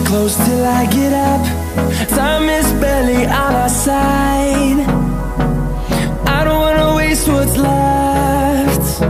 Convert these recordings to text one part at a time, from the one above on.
close till I get up. Time is barely on our side. I don't wanna waste what's left.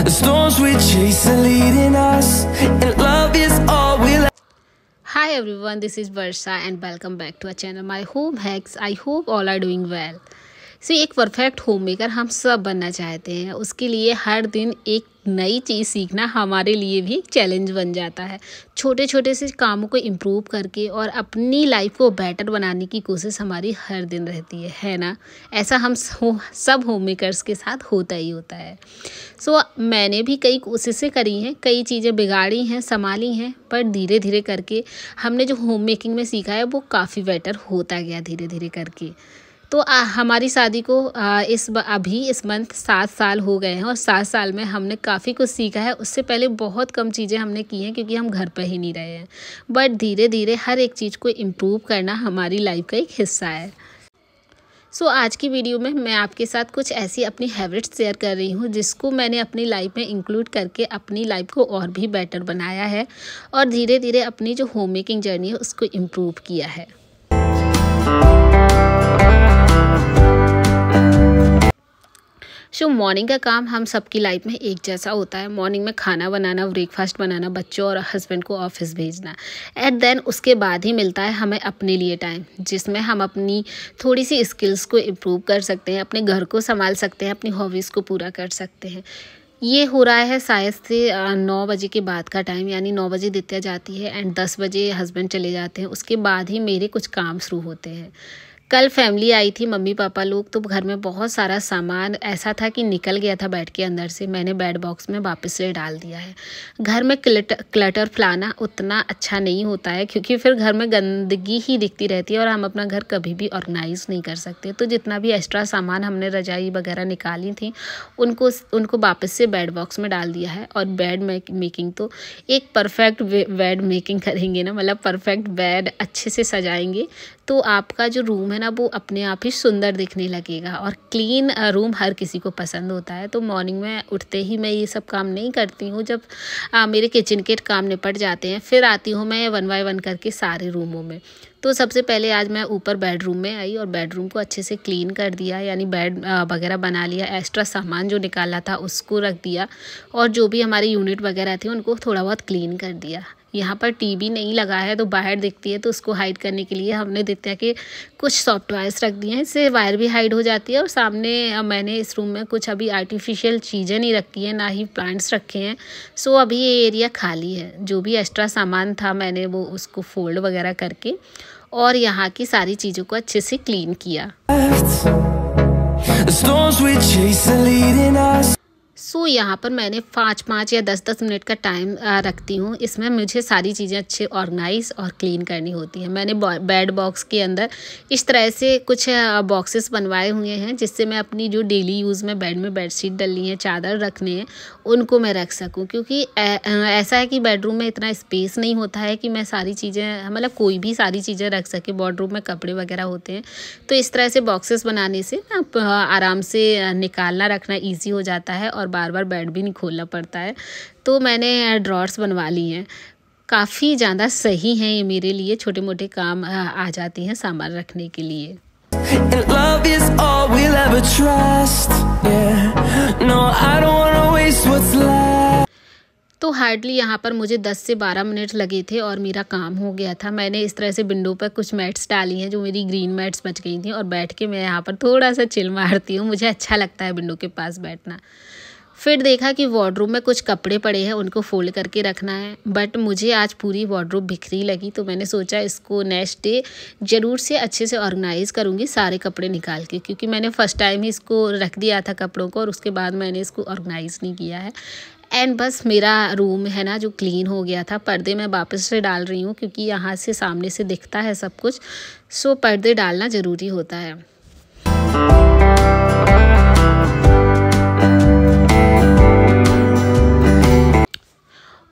The storms we chase are leading us, and love is all we'll. Hi everyone, this is Varsha and welcome back to our channel My Home Hacks. I hope all are doing well. एक perfect home maker हम सब बनना चाहते हैं। उसके लिए हर दिन एक नई चीज़ सीखना हमारे लिए भी चैलेंज बन जाता है। छोटे छोटे से कामों को इम्प्रूव करके और अपनी लाइफ को बेटर बनाने की कोशिश हमारी हर दिन रहती है ना। ऐसा हम सब होम मेकर्स के साथ होता ही होता है। मैंने भी कई कोशिशें करी हैं, कई चीज़ें बिगाड़ी हैं, संभाली हैं, पर धीरे धीरे करके हमने जो होम मेकिंग में सीखा है वो काफ़ी बेटर होता गया धीरे धीरे करके। हमारी शादी को इस मंथ 7 साल हो गए हैं और 7 साल में हमने काफ़ी कुछ सीखा है। उससे पहले बहुत कम चीज़ें हमने की हैं क्योंकि हम घर पर ही नहीं रहे हैं, बट धीरे धीरे हर एक चीज़ को इम्प्रूव करना हमारी लाइफ का एक हिस्सा है। आज की वीडियो में मैं आपके साथ कुछ ऐसी अपनी हैबिट्स शेयर कर रही हूँ जिसको मैंने अपनी लाइफ में इंक्लूड करके अपनी लाइफ को और भी बेटर बनाया है और धीरे धीरे अपनी जो होम मेकिंग जर्नी है उसको इम्प्रूव किया है। मॉर्निंग का काम हम सबकी लाइफ में एक जैसा होता है। मॉर्निंग में खाना बनाना, ब्रेकफास्ट बनाना, बच्चों और हस्बैंड को ऑफिस भेजना, एंड देन उसके बाद ही मिलता है हमें अपने लिए टाइम, जिसमें हम अपनी थोड़ी सी स्किल्स को इम्प्रूव कर सकते हैं, अपने घर को संभाल सकते हैं, अपनी हॉबीज़ को पूरा कर सकते हैं। ये हो रहा है शायद से 9 बजे के बाद का टाइम, यानी 9 बजे दित्या जाती है एंड 10 बजे हस्बैंड चले जाते हैं। उसके बाद ही मेरे कुछ काम शुरू होते हैं। कल फैमिली आई थी, मम्मी पापा लोग, तो घर में बहुत सारा सामान ऐसा था कि निकल गया था बेड के अंदर से। मैंने बेड बॉक्स में वापस से डाल दिया है। घर में क्लटर फैलाना उतना अच्छा नहीं होता है क्योंकि फिर घर में गंदगी ही दिखती रहती है और हम अपना घर कभी भी ऑर्गेनाइज नहीं कर सकते। तो जितना भी एक्स्ट्रा सामान हमने रजाई वगैरह निकाली थी उनको वापस से बेड बॉक्स में डाल दिया है। और बेड मेकिंग तो एक परफेक्ट बेड मेकिंग करेंगे ना, मतलब परफेक्ट बेड अच्छे से सजाएंगे तो आपका जो रूम है ना वो अपने आप ही सुंदर दिखने लगेगा। और क्लीन रूम हर किसी को पसंद होता है। तो मॉर्निंग में उठते ही मैं ये सब काम नहीं करती हूँ। जब मेरे किचन के काम निपट जाते हैं फिर आती हूँ मैं 1 बाय 1 करके सारे रूमों में। तो सबसे पहले आज मैं ऊपर बेडरूम में आई और बेडरूम को अच्छे से क्लीन कर दिया, यानी बेड वगैरह बना लिया। एक्स्ट्रा सामान जो निकाला था उसको रख दिया और जो भी हमारे यूनिट वगैरह थे उनको थोड़ा बहुत क्लीन कर दिया। यहाँ पर टीवी नहीं लगा है तो बाहर दिखती है, तो उसको हाइड करने के लिए हमने देखा कि कुछ सॉफ्ट टॉयज़ रख दिए हैं, इससे वायर भी हाइड हो जाती है। और सामने मैंने इस रूम में कुछ अभी आर्टिफिशियल चीज़ें नहीं रखी हैं, ना ही प्लांट्स रखे हैं। अभी ये एरिया खाली है। जो भी एक्स्ट्रा सामान था मैंने वो उसको फोल्ड वगैरह करके और यहाँ की सारी चीज़ों को अच्छे से क्लीन किया। यहाँ पर मैंने 5 या 10 मिनट का टाइम रखती हूँ। इसमें मुझे सारी चीज़ें अच्छे ऑर्गेनाइज और क्लीन करनी होती हैं। मैंने बेड बॉक्स के अंदर इस तरह से कुछ बॉक्सेस बनवाए हुए हैं जिससे मैं अपनी जो डेली यूज़ में बेड में बेडशीट डलनी है, चादर रखने हैं, उनको मैं रख सकूँ। क्योंकि ऐसा है कि बेडरूम में इतना स्पेस नहीं होता है कि मैं सारी चीज़ें, मतलब कोई भी सारी चीज़ें रख सके। वार्डरोब में कपड़े वगैरह होते हैं, तो इस तरह से बॉक्सेस बनाने से आराम से निकालना रखना ईजी हो जाता है और बार बार बेड भी नहीं खोलना पड़ता है। तो मैंने ड्रॉर्स बनवा ली हैं, काफ़ी ज़्यादा सही हैं ये मेरे लिए। छोटे मोटे काम आ जाती हैं सामान रखने के लिए। तो हार्डली यहाँ पर मुझे 10 से 12 मिनट लगे थे और मेरा काम हो गया था। मैंने इस तरह से विंडो पर कुछ मैट्स डाली हैं जो मेरी ग्रीन मैट्स बच गई थी और बैठ के मैं यहाँ पर थोड़ा सा चिल मारती हूँ। मुझे अच्छा लगता है विंडो के पास बैठना। फिर देखा कि वार्डरोब में कुछ कपड़े पड़े हैं, उनको फोल्ड करके रखना है, बट मुझे आज पूरी वार्डरोब बिखरी लगी। तो मैंने सोचा इसको नेक्स्ट डे ज़रूर से अच्छे से ऑर्गेनाइज़ करूँगी सारे कपड़े निकाल के, क्योंकि मैंने फ़र्स्ट टाइम ही इसको रख दिया था कपड़ों को और उसके बाद मैंने इसको ऑर्गेनाइज़ नहीं किया है। एंड बस मेरा रूम है ना जो क्लीन हो गया था। पर्दे मैं वापस से डाल रही हूँ क्योंकि यहाँ से सामने से दिखता है सब कुछ, पर्दे डालना ज़रूरी होता है।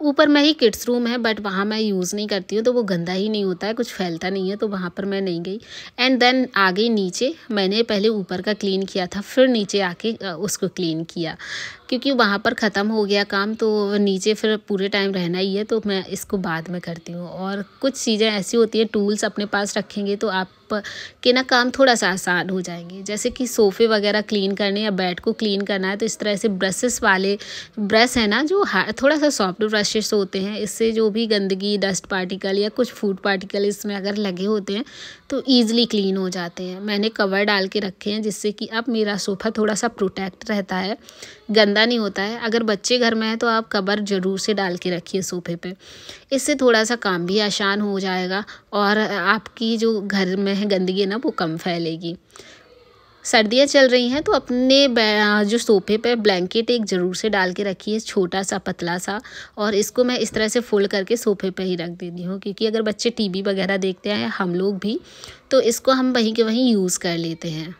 ऊपर में ही किड्स रूम है बट वहाँ मैं यूज़ नहीं करती हूँ, तो वो गंदा ही नहीं होता है, कुछ फैलता नहीं है, तो वहाँ पर मैं नहीं गई। एंड देन आ गई नीचे। मैंने पहले ऊपर का क्लीन किया था, फिर नीचे आके उसको क्लीन किया। क्योंकि वहाँ पर ख़त्म हो गया काम, तो नीचे फिर पूरे टाइम रहना ही है, तो मैं इसको बाद में करती हूँ। और कुछ चीज़ें ऐसी होती हैं, टूल्स अपने पास रखेंगे तो आप के ना काम थोड़ा सा आसान हो जाएंगे। जैसे कि सोफ़े वगैरह क्लीन करने या बेड को क्लीन करना है, तो इस तरह से ब्रशेस वाले ब्रश है ना, जो थोड़ा सा सॉफ्ट ब्रशेस होते हैं, इससे जो भी गंदगी, डस्ट पार्टिकल या कुछ फूड पार्टिकल इसमें अगर लगे होते हैं तो ईज़िली क्लीन हो जाते हैं। मैंने कवर डाल के रखे हैं जिससे कि अब मेरा सोफ़ा थोड़ा सा प्रोटेक्ट रहता है, गंदा नहीं होता है। अगर बच्चे घर में हैं तो आप कवर ज़रूर से डाल के रखिए सोफ़े पे, इससे थोड़ा सा काम भी आसान हो जाएगा और आपकी जो घर में है गंदगी है ना, वो कम फैलेगी। सर्दियाँ चल रही हैं तो अपने जो सोफ़े पे ब्लैंकेट एक ज़रूर से डाल के रखिए, छोटा सा पतला सा, और इसको मैं इस तरह से फोल्ड करके सोफ़े पे ही रख देती हूँ, क्योंकि अगर बच्चे टीवी वगैरह देखते हैं, हम लोग भी, तो इसको हम वहीं के वहीं यूज़ कर लेते हैं।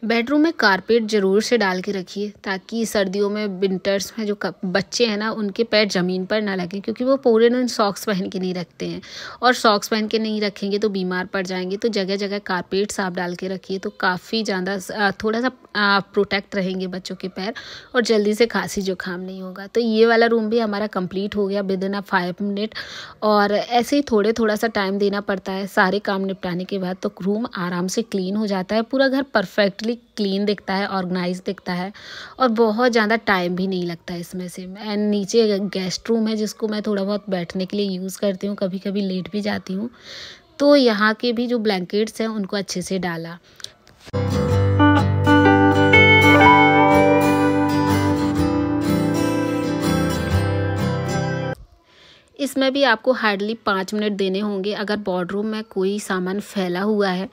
बेडरूम में कारपेट ज़रूर से डाल के रखिए, ताकि सर्दियों में, विंटर्स में जो बच्चे हैं ना, उनके पैर ज़मीन पर ना लगें, क्योंकि वो पूरे दिन सॉक्स पहन के नहीं रखते हैं, और सॉक्स पहन के नहीं रखेंगे तो बीमार पड़ जाएंगे। तो जगह जगह कारपेट्स आप डाल के रखिए, तो काफ़ी ज़्यादा थोड़ा सा प्रोटेक्ट रहेंगे बच्चों के पैर, और जल्दी से खांसी जुकाम नहीं होगा। तो ये वाला रूम भी हमारा कंप्लीट हो गया विद इन 5 मिनट। और ऐसे ही थोड़ा सा टाइम देना पड़ता है, सारे काम निपटाने के बाद तो रूम आराम से क्लीन हो जाता है, पूरा घर परफेक्टली क्लीन दिखता है, ऑर्गेनाइज दिखता है, और बहुत ज़्यादा टाइम भी नहीं लगता है इसमें से। एंड नीचे गेस्ट रूम है जिसको मैं थोड़ा बहुत बैठने के लिए यूज़ करती हूँ, कभी कभी लेट भी जाती हूँ। तो यहाँ के भी जो ब्लैंकेट्स हैं उनको अच्छे से डाला। इसमें भी आपको हार्डली 5 मिनट देने होंगे। अगर बॉर्डरूम में कोई सामान फैला हुआ है,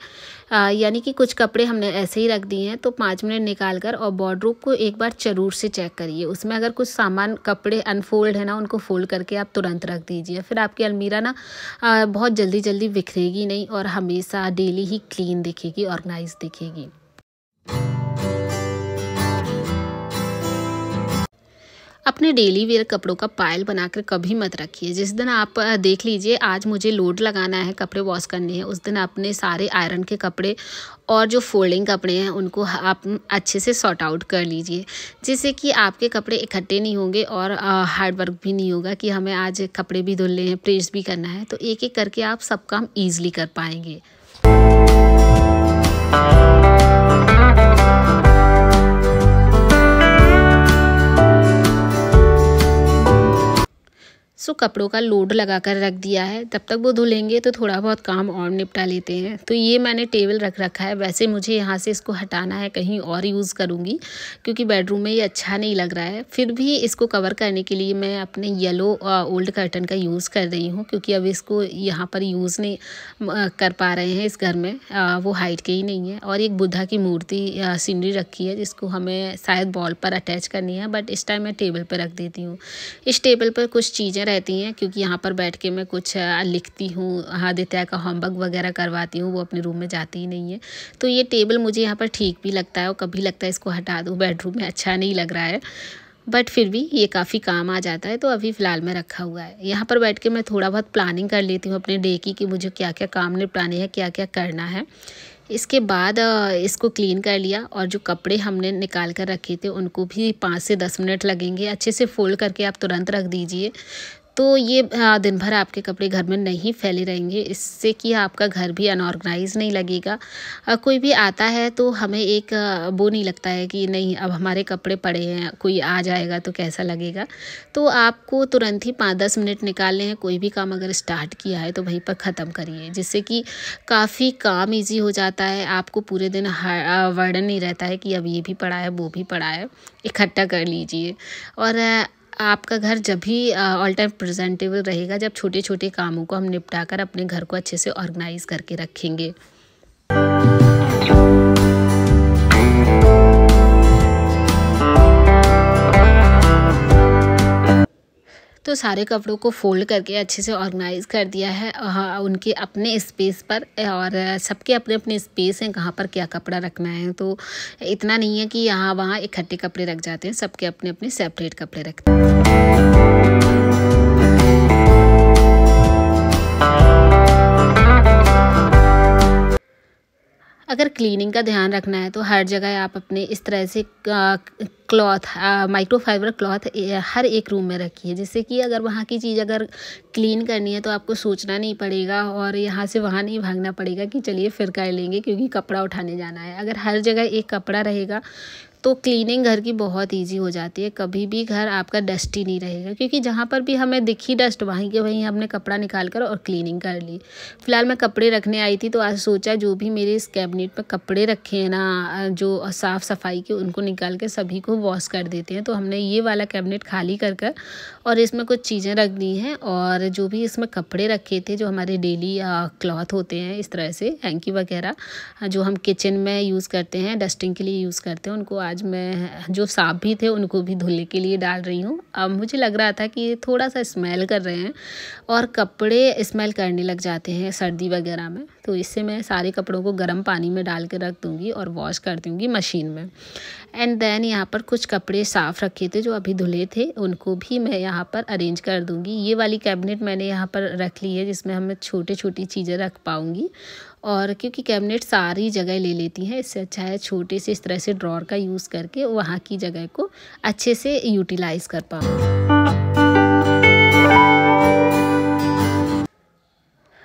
यानी कि कुछ कपड़े हमने ऐसे ही रख दिए हैं, तो 5 मिनट निकाल कर और बॉर्डरूम को एक बार ज़रूर से चेक करिए। उसमें अगर कुछ सामान, कपड़े अनफोल्ड है ना, उनको फोल्ड करके आप तुरंत रख दीजिए। फिर आपकी अलमीरा ना बहुत जल्दी बिखरेगी नहीं, और हमेशा डेली ही क्लीन दिखेगी, ऑर्गेनाइज दिखेगी। अपने डेली वेयर कपड़ों का पायल बनाकर कभी मत रखिए। जिस दिन आप देख लीजिए आज मुझे लोड लगाना है, कपड़े वॉश करने हैं, उस दिन अपने सारे आयरन के कपड़े और जो फोल्डिंग कपड़े हैं उनको आप अच्छे से सॉर्ट आउट कर लीजिए, जिससे कि आपके कपड़े इकट्ठे नहीं होंगे और हार्ड वर्क भी नहीं होगा कि हमें आज कपड़े भी धुलने हैं, प्रेस भी करना है। तो एक एक करके आप सब काम ईजिली कर पाएंगे। सो कपड़ों का लोड लगा कर रख दिया है, तब तक वो धुलेंगे तो थोड़ा बहुत काम और निपटा लेते हैं। तो ये मैंने टेबल रख रखा है, वैसे मुझे यहाँ से इसको हटाना है, कहीं और यूज़ करूँगी, क्योंकि बेडरूम में ये अच्छा नहीं लग रहा है। फिर भी इसको कवर करने के लिए मैं अपने येलो ओल्ड कर्टन का यूज़ कर रही हूँ, क्योंकि अब इसको यहाँ पर यूज़ नहीं कर पा रहे हैं इस घर में, वो हाइट के ही नहीं है। और एक बुद्धा की मूर्ति सीनरी रखी है, जिसको हमें शायद वॉल पर अटैच करनी है, बट इस टाइम मैं टेबल पर रख देती हूँ। इस टेबल पर कुछ चीज़ें रहती हैं, क्योंकि यहाँ पर बैठ के मैं कुछ लिखती हूँ, आदित्य का होमवर्क वगैरह करवाती हूँ, वो अपने रूम में जाती ही नहीं है। तो ये टेबल मुझे यहाँ पर ठीक भी लगता है, और कभी लगता है इसको हटा दूँ, बेडरूम में अच्छा नहीं लग रहा है, बट फिर भी ये काफ़ी काम आ जाता है, तो अभी फ़िलहाल में रखा हुआ है। यहाँ पर बैठ के मैं थोड़ा बहुत प्लानिंग कर लेती हूँ अपने डे की, कि मुझे क्या क्या काम निपटाने हैं, क्या क्या करना है। इसके बाद इसको क्लीन कर लिया, और जो कपड़े हमने निकाल कर रखे थे उनको भी 5 से 10 मिनट लगेंगे। अच्छे से फोल्ड करके आप तुरंत रख दीजिए, तो ये दिन भर आपके कपड़े घर में नहीं फैले रहेंगे, इससे कि आपका घर भी अनऑर्गेनाइज नहीं लगेगा। कोई भी आता है तो हमें एक वो नहीं लगता है कि नहीं अब हमारे कपड़े पड़े हैं, कोई आ जाएगा तो कैसा लगेगा। तो आपको तुरंत ही 5-10 मिनट निकालने हैं। कोई भी काम अगर स्टार्ट किया है तो वहीं पर ख़त्म करिए, जिससे कि काफ़ी काम ईजी हो जाता है। आपको पूरे दिन वर्डन नहीं रहता है कि अब ये भी पड़ा है, वो भी पड़ा है, इकट्ठा कर लीजिए। और आपका घर जब भी ऑल टाइम प्रेजेंटेबल रहेगा, जब छोटे छोटे कामों को हम निपटा कर अपने घर को अच्छे से ऑर्गेनाइज करके रखेंगे। तो सारे कपड़ों को फोल्ड करके अच्छे से ऑर्गेनाइज़ कर दिया है उनके अपने स्पेस पर, और सबके अपने अपने स्पेस हैं कहाँ पर क्या कपड़ा रखना है। तो इतना नहीं है कि यहाँ वहाँ इकट्ठे कपड़े रख जाते हैं, सबके अपने अपने सेपरेट कपड़े रखते हैं। अगर क्लीनिंग का ध्यान रखना है तो हर जगह आप अपने इस तरह से क्लॉथ माइक्रोफाइबर क्लॉथ हर एक रूम में रखिए, जिससे कि अगर वहाँ की चीज़ अगर क्लीन करनी है तो आपको सोचना नहीं पड़ेगा और यहाँ से वहाँ नहीं भागना पड़ेगा कि चलिए फिर कर लेंगे क्योंकि कपड़ा उठाने जाना है। अगर हर जगह एक कपड़ा रहेगा तो क्लीनिंग घर की बहुत इजी हो जाती है। कभी भी घर आपका डस्टी नहीं रहेगा, क्योंकि जहाँ पर भी हमें दिखी डस्ट वहीं के वहीं हमने कपड़ा निकाल कर और क्लीनिंग कर ली। फिलहाल मैं कपड़े रखने आई थी तो आज सोचा जो भी मेरे इस कैबिनेट में कपड़े रखे हैं ना जो साफ़ सफाई के, उनको निकाल के सभी को वॉश कर देते हैं। तो हमने ये वाला कैबिनेट खाली कर कर और इसमें कुछ चीज़ें रख दी हैं और जो भी इसमें कपड़े रखे थे जो हमारे डेली क्लॉथ होते हैं इस तरह से हैंकी वगैरह जो हम किचन में यूज़ करते हैं, डस्टिंग के लिए यूज़ करते हैं, उनको आज मैं जो साफ भी थे उनको भी धुलने के लिए डाल रही हूँ। अब मुझे लग रहा था कि थोड़ा सा स्मेल कर रहे हैं और कपड़े स्मेल करने लग जाते हैं सर्दी वगैरह में, तो इससे मैं सारे कपड़ों को गर्म पानी में डाल के रख दूँगी और वॉश कर दूँगी मशीन में। एंड देन यहाँ पर कुछ कपड़े साफ़ रखे थे जो अभी धुले थे, उनको भी मैं यहाँ पर अरेंज कर दूँगी। ये वाली कैबिनेट मैंने यहाँ पर रख ली है जिसमें हमें छोटी छोटी चीज़ें रख पाऊँगी, और क्योंकि कैबिनेट सारी जगह ले लेती हैं, इससे अच्छा है छोटे से इस तरह से ड्रॉर का यूज़ करके वहाँ की जगह को अच्छे से यूटिलाइज़ कर पाऊँ।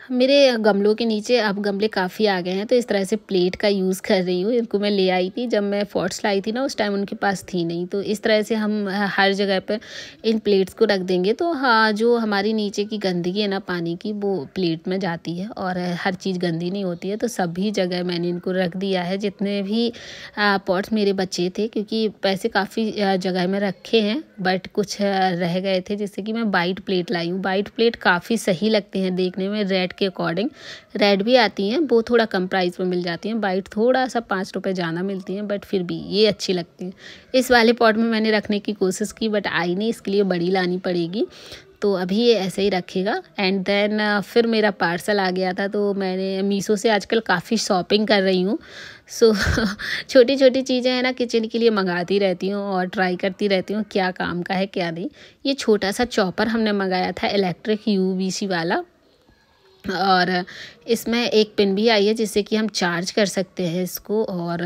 मेरे गमलों के नीचे अब गमले काफ़ी आ गए हैं तो इस तरह से प्लेट का यूज़ कर रही हूँ। इनको मैं ले आई थी जब मैं पॉट्स लाई थी ना, उस टाइम उनके पास थी नहीं, तो इस तरह से हम हर जगह पर इन प्लेट्स को रख देंगे तो हाँ जो हमारी नीचे की गंदगी है ना पानी की, वो प्लेट में जाती है और हर चीज़ गंदी नहीं होती है। तो सभी जगह मैंने इनको रख दिया है, जितने भी पॉट्स मेरे बचे थे, क्योंकि पैसे काफ़ी जगह में रखे हैं बट कुछ रह गए थे, जिससे कि मैं वाइट प्लेट लाई हूँ। वाइट प्लेट काफ़ी सही लगते हैं देखने में, रेड के अकॉर्डिंग रेड भी आती हैं, वो थोड़ा कम प्राइस में मिल जाती हैं, वाइट थोड़ा सा 5 रुपए ज़्यादा मिलती हैं, बट फिर भी ये अच्छी लगती हैं। इस वाले पॉट में मैंने रखने की कोशिश की बट आई नहीं, इसके लिए बड़ी लानी पड़ेगी, तो अभी ये ऐसे ही रखेगा। एंड देन फिर मेरा पार्सल आ गया था, तो मैंने मीशो से आजकल काफ़ी शॉपिंग कर रही हूँ। सो छोटी छोटी चीज़ें हैं ना किचन के लिए मंगाती रहती हूँ और ट्राई करती रहती हूँ क्या काम का है क्या नहीं। ये छोटा सा चॉपर हमने मंगाया था इलेक्ट्रिक UVC वाला, और इसमें एक पिन भी आई है जिससे कि हम चार्ज कर सकते हैं इसको। और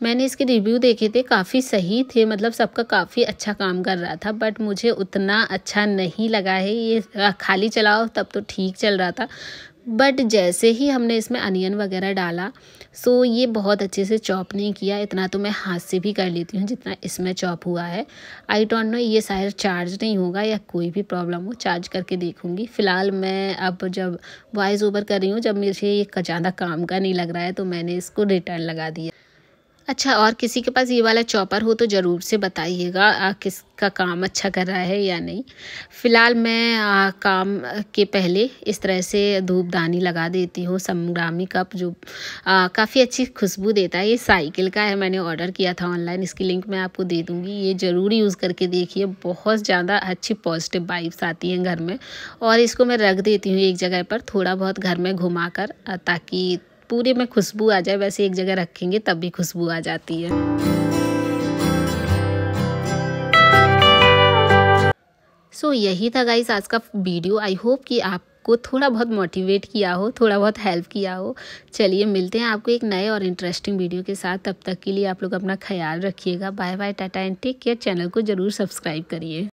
मैंने इसके रिव्यू देखे थे, काफ़ी सही थे, मतलब सबका काफ़ी अच्छा काम कर रहा था, बट मुझे उतना अच्छा नहीं लगा है। ये खाली चलाओ तब तो ठीक चल रहा था, बट जैसे ही हमने इसमें अनियन वगैरह डाला सो ये बहुत अच्छे से चॉप नहीं किया। इतना तो मैं हाथ से भी कर लेती हूँ जितना इसमें चॉप हुआ है। आई डोंट नो ये शायद चार्ज नहीं होगा या कोई भी प्रॉब्लम हो, चार्ज करके देखूँगी। फ़िलहाल मैं अब जब वॉइस ओवर कर रही हूँ, जब मुझे ये ज़्यादा काम का नहीं लग रहा है तो मैंने इसको रिटर्न लगा दिया। अच्छा, और किसी के पास ये वाला चॉपर हो तो ज़रूर से बताइएगा किसका काम अच्छा कर रहा है या नहीं। फ़िलहाल मैं काम के पहले इस तरह से धूपदानी लगा देती हूँ। संग्रामी कप जो काफ़ी अच्छी खुशबू देता है, ये साइकिल का है, मैंने ऑर्डर किया था ऑनलाइन, इसकी लिंक मैं आपको दे दूँगी। ये ज़रूर यूज़ करके देखिए, बहुत ज़्यादा अच्छी पॉजिटिव वाइब्स आती हैं घर में। और इसको मैं रख देती हूँ एक जगह पर थोड़ा बहुत घर में घुमा कर, ताकि पूरे में खुशबू आ जाए। वैसे एक जगह रखेंगे तब भी खुशबू आ जाती है। सो यही था गाइस आज का वीडियो। आई होप कि आपको थोड़ा बहुत मोटिवेट किया हो, थोड़ा बहुत हेल्प किया हो। चलिए मिलते हैं आपको एक नए और इंटरेस्टिंग वीडियो के साथ। तब तक के लिए आप लोग अपना ख्याल रखिएगा। Bye bye, tata and take care. Channel को ज़रूर सब्सक्राइब करिए।